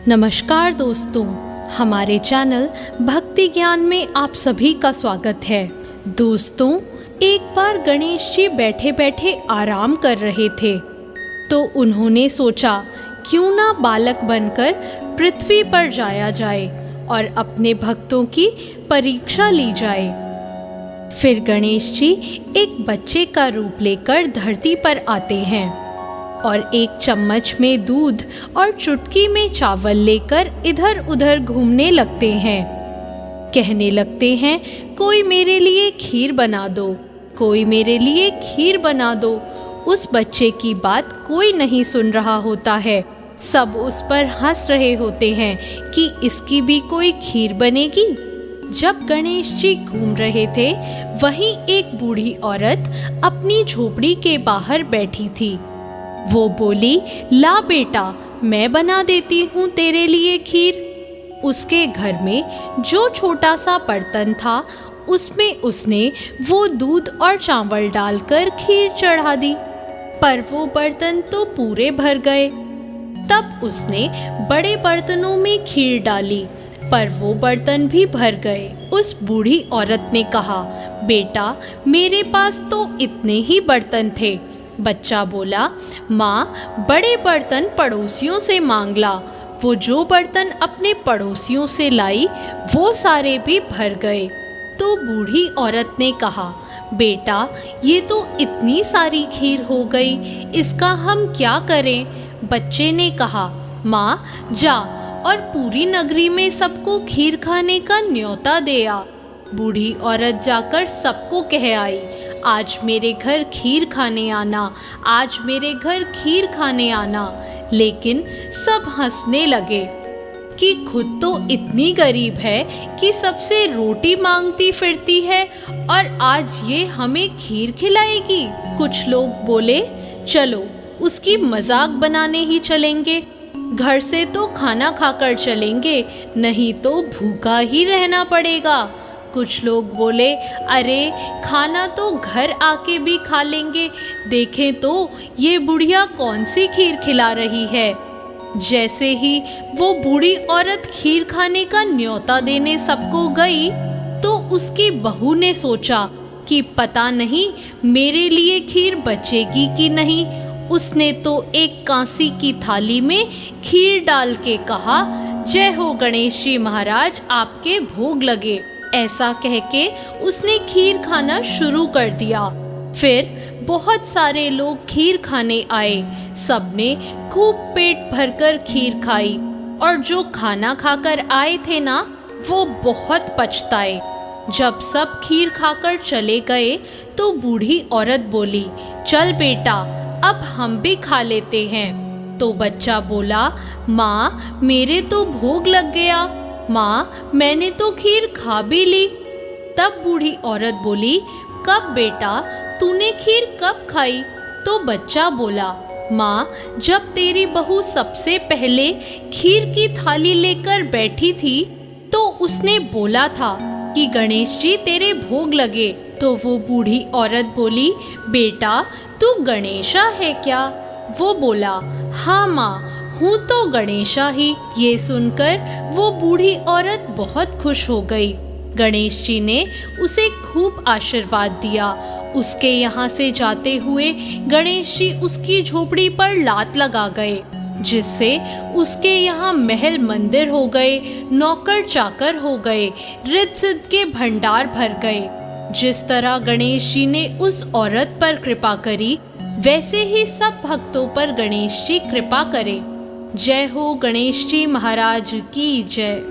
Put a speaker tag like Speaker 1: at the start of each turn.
Speaker 1: नमस्कार दोस्तों, हमारे चैनल भक्ति ज्ञान में आप सभी का स्वागत है। दोस्तों, एक बार गणेश जी बैठे बैठे आराम कर रहे थे तो उन्होंने सोचा क्यों ना बालक बनकर पृथ्वी पर जाया जाए और अपने भक्तों की परीक्षा ली जाए। फिर गणेश जी एक बच्चे का रूप लेकर धरती पर आते हैं और एक चम्मच में दूध और चुटकी में चावल लेकर इधर उधर घूमने लगते हैं। कहने लगते हैं, कोई मेरे लिए खीर बना दो, कोई मेरे लिए खीर बना दो। उस बच्चे की बात कोई नहीं सुन रहा होता है। सब उस पर हंस रहे होते हैं कि इसकी भी कोई खीर बनेगी। जब गणेश जी घूम रहे थे, वहीं एक बूढ़ी औरत अपनी झोपड़ी के बाहर बैठी थी। वो बोली, ला बेटा, मैं बना देती हूँ तेरे लिए खीर। उसके घर में जो छोटा सा बर्तन था, उसमें उसने वो दूध और चावल डालकर खीर चढ़ा दी, पर वो बर्तन तो पूरे भर गए। तब उसने बड़े बर्तनों में खीर डाली, पर वो बर्तन भी भर गए। उस बूढ़ी औरत ने कहा, बेटा, मेरे पास तो इतने ही बर्तन थे। बच्चा बोला, माँ, बड़े बर्तन पड़ोसियों से मांग ला। वो जो बर्तन अपने पड़ोसियों से लाई, वो सारे भी भर गए। तो बूढ़ी औरत ने कहा, बेटा, ये तो इतनी सारी खीर हो गई, इसका हम क्या करें? बच्चे ने कहा, माँ, जा और पूरी नगरी में सबको खीर खाने का न्योता दे आ। बूढ़ी औरत जाकर सबको कह आई, आज मेरे घर खीर खाने आना, आज मेरे घर खीर खाने आना। लेकिन सब हंसने लगे कि खुद तो इतनी गरीब है कि सबसे रोटी मांगती फिरती है और आज ये हमें खीर खिलाएगी। कुछ लोग बोले, चलो उसकी मजाक बनाने ही चलेंगे, घर से तो खाना खाकर चलेंगे, नहीं तो भूखा ही रहना पड़ेगा। कुछ लोग बोले, अरे खाना तो घर आके भी खा लेंगे, देखें तो ये बुढ़िया कौन सी खीर खिला रही है। जैसे ही वो बूढ़ी औरत खीर खाने का न्योता देने सबको गई, तो उसकी बहू ने सोचा कि पता नहीं मेरे लिए खीर बचेगी कि नहीं। उसने तो एक कांसी की थाली में खीर डाल के कहा, जय हो गणेश जी महाराज, आपके भोग लगे। ऐसा कह के उसने खीर खाना शुरू कर दिया। फिर बहुत सारे लोग खीर खाने आए। सबने खूब पेट भरकर खीर खाई और जो खाना खाकर आए थे ना, वो बहुत पछताए। जब सब खीर खाकर चले गए तो बूढ़ी औरत बोली, चल बेटा, अब हम भी खा लेते हैं। तो बच्चा बोला, माँ, मेरे तो भोग लग गया, माँ, मैंने तो खीर खा भी ली। तब बूढ़ी औरत बोली, कब बेटा, तूने खीर कब खाई? तो बच्चा बोला, माँ, जब तेरी बहू सबसे पहले खीर की थाली लेकर बैठी थी तो उसने बोला था कि गणेश जी तेरे भोग लगे। तो वो बूढ़ी औरत बोली, बेटा, तू गणेशा है क्या? वो बोला, हाँ माँ, हूँ तो गणेशा ही। ये सुनकर वो बूढ़ी औरत बहुत खुश हो गई। गणेश जी ने उसे खूब आशीर्वाद दिया। उसके यहाँ से जाते हुए गणेश जी उसकी झोपड़ी पर लात लगा गए, जिससे उसके यहाँ महल मंदिर हो गए, नौकर चाकर हो गए, रिद्ध सिद्ध के भंडार भर गए। जिस तरह गणेश जी ने उस औरत पर कृपा करी, वैसे ही सब भक्तों पर गणेश जी कृपा करें। जय हो गणेश जी महाराज की जय।